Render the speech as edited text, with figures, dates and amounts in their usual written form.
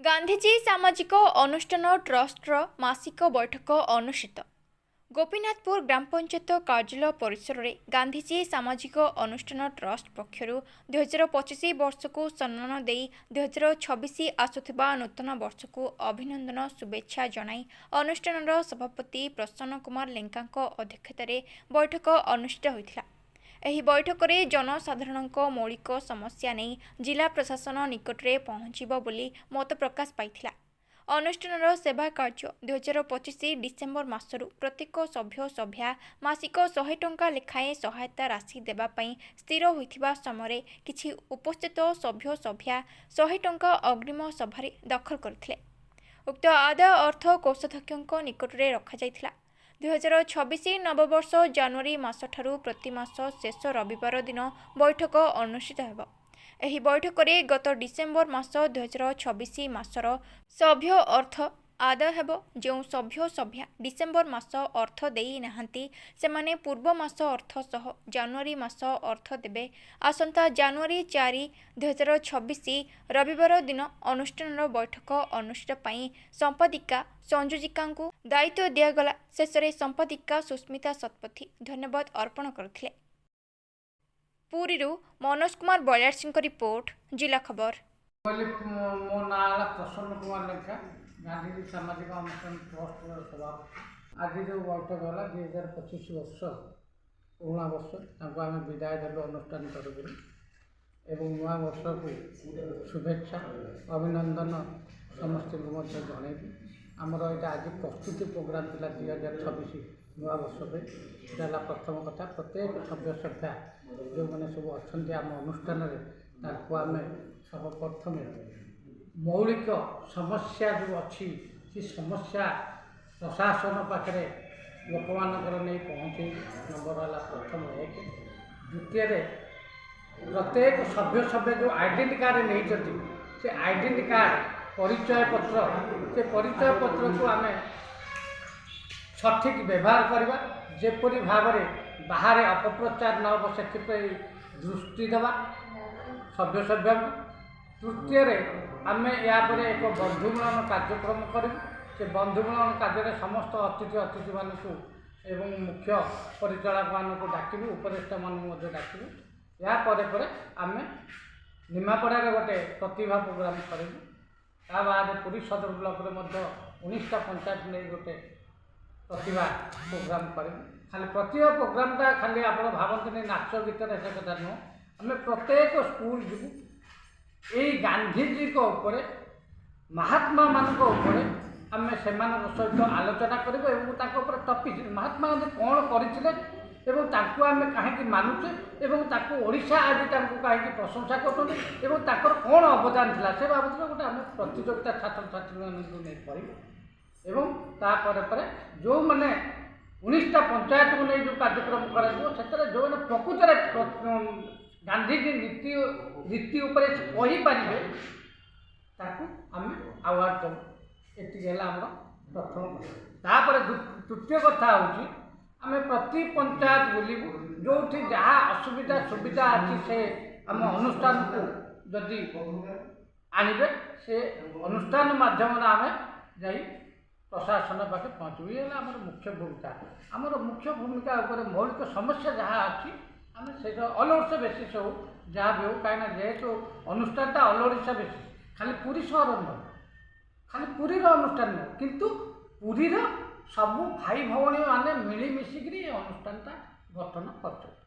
ଗାନ୍ଧିଜୀ ସାମାଜିକ ଅନୁଷ୍ଠାନ ଟ୍ରଷ୍ଟର ମାସିକ ବୈଠକ ଅନୁଷ୍ଠିତ। ଗୋପୀନାଥପୁର ଗ୍ରାମ ପଞ୍ଚାୟତ କାର୍ଯ୍ୟାଳୟ ପରିସରରେ ଗାନ୍ଧିଜୀ ସାମାଜିକ ଅନୁଷ୍ଠାନ ଟ୍ରଷ୍ଟ ପକ୍ଷରୁ 2025 ବର୍ଷକୁ ସମ୍ମାନ ଦେଇ 2026 ଆସୁଥିବା ନୂତନ ବର୍ଷକୁ ଅଭିନନ୍ଦନ ଶୁଭେଚ୍ଛା ଜଣାଇ ଅନୁଷ୍ଠାନର ସଭାପତି ପ୍ରସନ୍ନ କୁମାର ଲେଙ୍କାଙ୍କ ଅଧ୍ୟକ୍ଷତାରେ ବୈଠକ ଅନୁଷ୍ଠିତ ହୋଇଥିଲା। ଏହି ବୈଠକରେ ଜନସାଧାରଣଙ୍କ ମୌଳିକ ସମସ୍ୟା ନେଇ ଜିଲ୍ଲା ପ୍ରଶାସନ ନିକଟରେ ପହଞ୍ଚିବ ବୋଲି ମତ ପ୍ରକାଶ ପାଇଥିଲା। ଅନୁଷ୍ଠାନର ସେବା କାର୍ଯ୍ୟ 2025 ଡିସେମ୍ବର ମାସରୁ ପ୍ରତ୍ୟେକ ସଭ୍ୟା ମାସିକ 100 ଟଙ୍କା ଲେଖାଏଁ ସହାୟତା ରାଶି ଦେବା ପାଇଁ ସ୍ଥିର ହୋଇଥିବା ସମୟରେ କିଛି ଉପସ୍ଥିତ ସଭ୍ୟା 100 ଟଙ୍କା ଅଗ୍ରିମ ସଭାରେ ଦଖଲ କରିଥିଲେ। ଉକ୍ତ ଆଦାୟ ଅର୍ଥ କୋଷାଧ୍ୟକ୍ଷଙ୍କ ନିକଟରେ ରଖାଯାଇଥିଲା। 2026 ନବବର୍ଷ ଜାନୁଆରୀ ମାସଠାରୁ ପ୍ରତି ମାସ ଶେଷ ରବିବାର ଦିନ ବୈଠକ ଅନୁଷ୍ଠିତ ହେବ। ଏହି ବୈଠକରେ ଗତ ଡିସେମ୍ବର ମାସ 2026 ମାସର ସଭ୍ୟ ଅର୍ଥ ଆଦାୟ ହେବ। ଯେଉଁ ସଭ୍ୟା ଡିସେମ୍ବର ମାସ ଅର୍ଥ ଦେଇ ନାହାନ୍ତି ସେମାନେ ପୂର୍ବ ମାସ ଅର୍ଥ ସହ ଜାନୁଆରୀ ମାସ ଅର୍ଥ ଦେବେ। ଆସନ୍ତା ଜାନୁଆରୀ 4, 2026 ରବିବାର ଦିନ ଅନୁଷ୍ଠାନର ବୈଠକ ଅନୁଷ୍ଠିତ ପାଇଁ ସମ୍ପାଦିକା ସଂଯୋଜିକାଙ୍କୁ ଦାୟିତ୍ୱ ଦିଆଗଲା। ଶେଷରେ ସମ୍ପାଦିକା ସୁସ୍ମିତା ଶତପଥୀ ଧନ୍ୟବାଦ ଅର୍ପଣ କରିଥିଲେ। ପୁରୀରୁ ମନୋଜ କୁମାର ବଳିଆରସିଂଙ୍କ ରିପୋର୍ଟ, ଜିଲ୍ଲା ଖବର। ମୋ ନାଁ ହେଲା ପ୍ରସନ୍ନ କୁମାର ଲେଙ୍କା, ଗାନ୍ଧୀଜୀ ସାମାଜିକ ଅନୁଷ୍ଠାନ ଟ୍ରଷ୍ଟର ସଭାପତି। ଆଜି ଯେଉଁ ବୈଠକ ହେଲା 2025 ବର୍ଷ ପୁରୁଣା ବର୍ଷ, ତାଙ୍କୁ ଆମେ ବିଦାୟ ଦେଲୁ ଅନୁଷ୍ଠାନ ତରଫରୁ ଏବଂ ନୂଆ ବର୍ଷକୁ ଶୁଭେଚ୍ଛା ଅଭିନନ୍ଦନ ସମସ୍ତଙ୍କୁ ମଧ୍ୟ ଜଣାଇବୁ। ଆମର ଏଇଟା ଆଜି ପ୍ରସ୍ତୁତି ପ୍ରୋଗ୍ରାମ ଥିଲା 2026 ନୂଆ ବର୍ଷ ପାଇଁ। ଏଇଟା ହେଲା ପ୍ରଥମ କଥା। ପ୍ରତ୍ୟେକ ସଭ୍ୟା ଯେଉଁମାନେ ସବୁ ଅଛନ୍ତି ଆମ ଅନୁଷ୍ଠାନରେ ତାଙ୍କୁ ଆମେ ସର୍ବପ୍ରଥମେ ମୌଳିକ ସମସ୍ୟା ଯେଉଁ ଅଛି ସେ ସମସ୍ୟା ପ୍ରଶାସନ ପାଖରେ ଲୋକମାନଙ୍କର ନେଇ ପହଞ୍ଚେଇବୁ। ନମ୍ବର ହେଲା ପ୍ରଥମ 1। ଦ୍ୱିତୀୟରେ ପ୍ରତ୍ୟେକ ସଭ୍ୟ ଯେଉଁ ଆଇଡେଣ୍ଟି କାର୍ଡ଼ ନେଇଛନ୍ତି ସେ ଆଇଡେଣ୍ଟି କାର୍ଡ଼ ପରିଚୟ ପତ୍ର, ସେ ପରିଚୟ ପତ୍ରକୁ ଆମେ ସଠିକ୍ ବ୍ୟବହାର କରିବା, ଯେପରି ଭାବରେ ବାହାରେ ଅପପ୍ରଚାର ନ ହେବ ସେଥିପାଇଁ ଦୃଷ୍ଟି ଦେବା ସଭ୍ୟଙ୍କୁ। ତୃତୀୟରେ ଆମେ ଏହାପରେ ଏକ ବନ୍ଧୁମିଳନ କାର୍ଯ୍ୟକ୍ରମ କରିବୁ। ସେ ବନ୍ଧୁମିଳନ କାର୍ଯ୍ୟରେ ସମସ୍ତ ଅତିଥିମାନଙ୍କୁ ଏବଂ ମୁଖ୍ୟ ପରିଚାଳକମାନଙ୍କୁ ଡାକିବୁ, ଉପଦେଷ୍ଟାମାନଙ୍କୁ ମଧ୍ୟ ଡାକିବୁ। ଏହା ପରେ ଆମେ ନିମାପଡ଼ାରେ ଗୋଟେ ପ୍ରତିଭା ପ୍ରୋଗ୍ରାମ କରିବୁ। ତା ବାଦେ ପୁରୀ ସଦର ବ୍ଲକରେ ମଧ୍ୟ 19ଟା ପଞ୍ଚାୟତ ନେଇ ଗୋଟେ ପ୍ରତିଭା ପ୍ରୋଗ୍ରାମ କରିବୁ। ଖାଲି ପ୍ରତିଭା ପ୍ରୋଗ୍ରାମଟା ଖାଲି ଆପଣ ଭାବନ୍ତୁନି ନାଚ ଗୀତରେ ସେ କଥା ନୁହଁ। ଆମେ ପ୍ରତ୍ୟେକ ସ୍କୁଲ ଯିବୁ, ଏଇ ଗାନ୍ଧିଜୀଙ୍କ ଉପରେ, ମହାତ୍ମାମାନଙ୍କ ଉପରେ ଆମେ ସେମାନଙ୍କ ସହିତ ଆଲୋଚନା କରିବୁ ଏବଂ ତାଙ୍କ ଉପରେ ଟପିକ୍ ମହାତ୍ମା ଗାନ୍ଧୀ କ'ଣ କରିଥିଲେ ଏବଂ ତାଙ୍କୁ ଆମେ କାହିଁକି ମାନୁଛେ ଏବଂ ତାଙ୍କୁ ଓଡ଼ିଶା ଆଜି ତାଙ୍କୁ କାହିଁକି ପ୍ରଶଂସା କରୁଛନ୍ତି ଏବଂ ତାଙ୍କର କ'ଣ ଅବଦାନ ଥିଲା ସେ ବାବଦରେ ଗୋଟେ ଆମେ ପ୍ରତିଯୋଗିତା ଛାତ୍ରଛାତ୍ରୀମାନଙ୍କୁ ନେଇ କରିବୁ। ଏବଂ ତାପରେ ଯେଉଁମାନେ 19ଟା ପଞ୍ଚାୟତକୁ ନେଇ ଯେଉଁ କାର୍ଯ୍ୟକ୍ରମ କରାଯିବ ସେଥିରେ ଯେଉଁମାନେ ପ୍ରକୃତରେ ଗାନ୍ଧିଜୀ ନୀତି ଉପରେ କହିପାରିବେ ତାକୁ ଆମେ ଆୱାର୍ଡ଼ ଦେବୁ। ଏତିକି ହେଲା ଆମର ପ୍ରଥମ କଥା। ତାପରେ ତୃତୀୟ କଥା ହେଉଛି ଆମେ ପ୍ରତି ପଞ୍ଚାୟତ ବୁଲିବୁ, ଯେଉଁଠି ଯାହା ଅସୁବିଧା ସୁବିଧା ଅଛି ସେ ଆମ ଅନୁଷ୍ଠାନକୁ ଯଦି ଆଣିବେ ସେ ଅନୁଷ୍ଠାନ ମାଧ୍ୟମରେ ଆମେ ଯାଇ ପ୍ରଶାସନ ପାଖେ ପହଞ୍ଚିବୁ। ଇଏ ହେଲା ଆମର ମୁଖ୍ୟ ଭୂମିକା। ଆମର ମୁଖ୍ୟ ଭୂମିକା ଉପରେ ମୌଳିକ ସମସ୍ୟା ଯାହା ଅଛି ଆମେ ସେଇଟା ଅଲ୍ ଓଡ଼ିଶା ବେସିସ୍ ହେଉ ଯାହା ବି ହେଉ, କାହିଁକିନା ଯେହେତୁ ଅନୁଷ୍ଠାନଟା ଅଲ୍ ଓଡ଼ିଶା ବେସିସ୍, ଖାଲି ପୁରୀ ସହର ନୁହଁ, ଖାଲି ପୁରୀର ଅନୁଷ୍ଠାନ ନୁହଁ, କିନ୍ତୁ ପୁରୀର ସବୁ ଭାଇ ଭଉଣୀମାନେ ମିଳିମିଶିକିରି ଏ ଅନୁଷ୍ଠାନଟା ଗଠନ କରୁଛନ୍ତି।